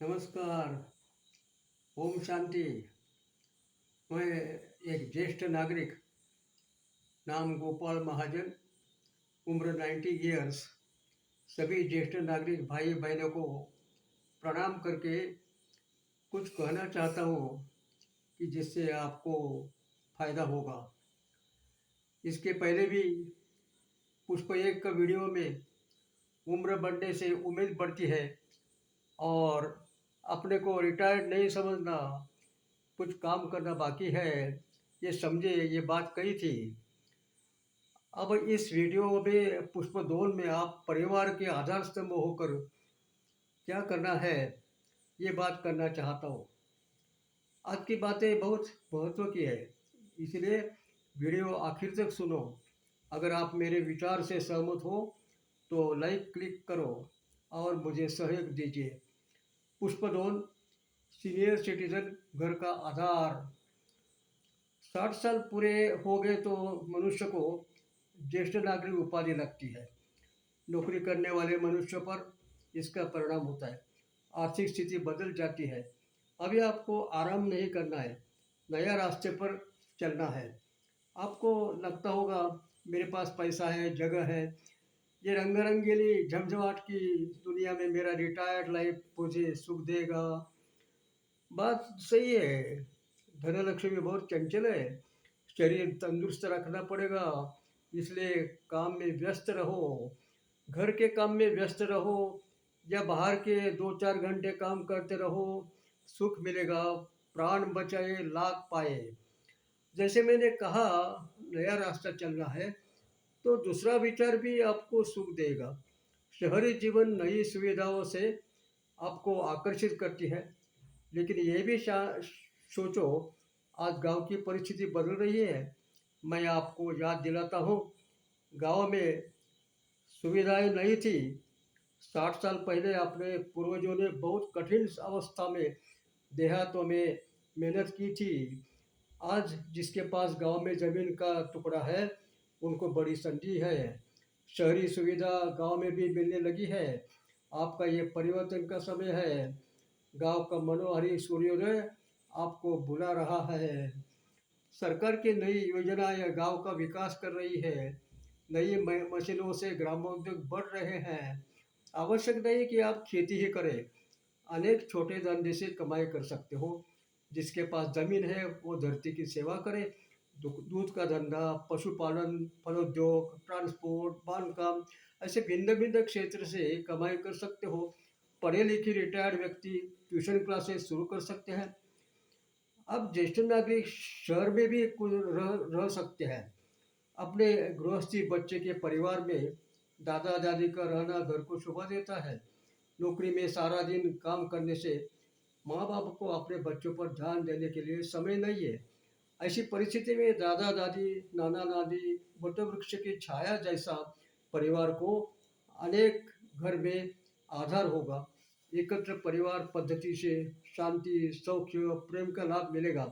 नमस्कार, ओम शांति। मैं एक ज्येष्ठ नागरिक नाम गोपाल महाजन, उम्र 90 ईयर्स, सभी ज्येष्ठ नागरिक भाई बहनों को प्रणाम करके कुछ कहना चाहता हूँ कि जिससे आपको फायदा होगा। इसके पहले भी पुष्प एक का वीडियो में उम्र बढ़ने से उम्मीद बढ़ती है और अपने को रिटायर्ड नहीं समझना, कुछ काम करना बाकी है, ये समझे, ये बात कही थी। अब इस वीडियो में पुष्प दोन में आप परिवार के आधार स्तंभ होकर क्या करना है, ये बात करना चाहता हूँ। आज की बातें बहुत महत्व की है, इसलिए वीडियो आखिर तक सुनो। अगर आप मेरे विचार से सहमत हो तो लाइक क्लिक करो और मुझे सहयोग दीजिए। पुष्प दोन, सीनियर सिटीजन घर का आधार। 60 साल पूरे हो गए तो मनुष्य को ज्येष्ठ नागरिक उपाधि लगती है। नौकरी करने वाले मनुष्य पर इसका परिणाम होता है। आर्थिक स्थिति बदल जाती है। अभी आपको आराम नहीं करना है, नया रास्ते पर चलना है। आपको लगता होगा मेरे पास पैसा है, जगह है, ये रंग रंगीली झमझमाट की दुनिया में मेरा रिटायर्ड लाइफ मुझे सुख देगा। बात सही है, धनलक्ष्मी बहुत चंचल है, शरीर तंदुरुस्त रखना पड़ेगा, इसलिए काम में व्यस्त रहो। घर के काम में व्यस्त रहो या बाहर के 2-4 घंटे काम करते रहो, सुख मिलेगा। प्राण बचाए लाख पाए। जैसे मैंने कहा, नया रास्ता चलना है तो दूसरा विचार भी आपको सुख देगा। शहरी जीवन नई सुविधाओं से आपको आकर्षित करती है, लेकिन ये भी सोचो, आज गांव की परिस्थिति बदल रही है। मैं आपको याद दिलाता हूँ, गांव में सुविधाएं नहीं थी। 60 साल पहले अपने पूर्वजों ने बहुत कठिन अवस्था में देहातों में मेहनत की थी। आज जिसके पास गांव में ज़मीन का टुकड़ा है, उनको बड़ी संधि है। शहरी सुविधा गांव में भी मिलने लगी है। आपका ये परिवर्तन का समय है। गांव का मनोहरी सूर्योदय आपको बुला रहा है। सरकार की नई योजनाएं गांव का विकास कर रही है। नई मशीनों से ग्रामोद्योग बढ़ रहे हैं। आवश्यक नहीं कि आप खेती ही करें, अनेक छोटे धंधे से कमाई कर सकते हो। जिसके पास जमीन है वो धरती की सेवा करे। दूध का धंधा, पशुपालन, फलोद्योग, ट्रांसपोर्ट, बांधकाम, ऐसे भिन्न भिन्न क्षेत्र से कमाई कर सकते हो। पढ़े लिखे रिटायर्ड व्यक्ति ट्यूशन क्लासेस शुरू कर सकते हैं। अब ज्येष्ठ नागरिक शहर में भी रह सकते हैं। अपने गृहस्थी बच्चे के परिवार में दादा दादी का रहना घर को शोभा देता है। नौकरी में सारा दिन काम करने से माँ बाप को अपने बच्चों पर ध्यान देने के लिए समय नहीं है। ऐसी परिस्थिति में दादा दादी, नाना नानी, वट वृक्ष की छाया जैसा परिवार को अनेक घर में आधार होगा। एकत्र परिवार पद्धति से शांति, सौख्य, प्रेम का लाभ मिलेगा।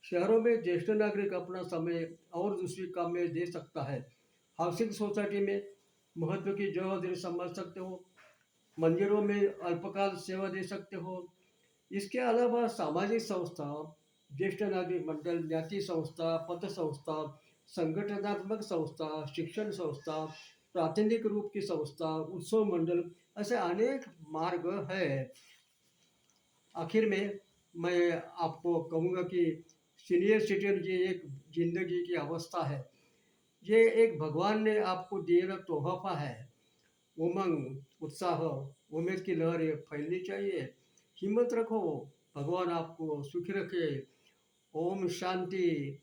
शहरों में ज्येष्ठ नागरिक अपना समय और दूसरी काम में दे सकता है। हाउसिंग सोसाइटी में महत्व की जवाबदारी संभाल सकते हो। मंदिरों में अल्पकाल सेवा दे सकते हो। इसके अलावा सामाजिक संस्था, ज्येष्ठ नागरिक मंडल, ज्ञाति संस्था, पथ संस्था, संगठनात्मक संस्था, शिक्षण संस्था, प्रातिनिधिक रूप की संस्था, उत्सव मंडल, ऐसे अनेक मार्ग है। आखिर में मैं आपको कहूँगा कि सीनियर सिटीजन की एक जिंदगी की अवस्था है। ये एक भगवान ने आपको दिया तोहफा है। उमंग, उत्साह, उम्मीद की लहरें फैलनी चाहिए। हिम्मत रखो, भगवान आपको सुखी रखे। ओम शांति।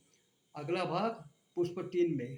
अगला भाग पुष्प 3 में।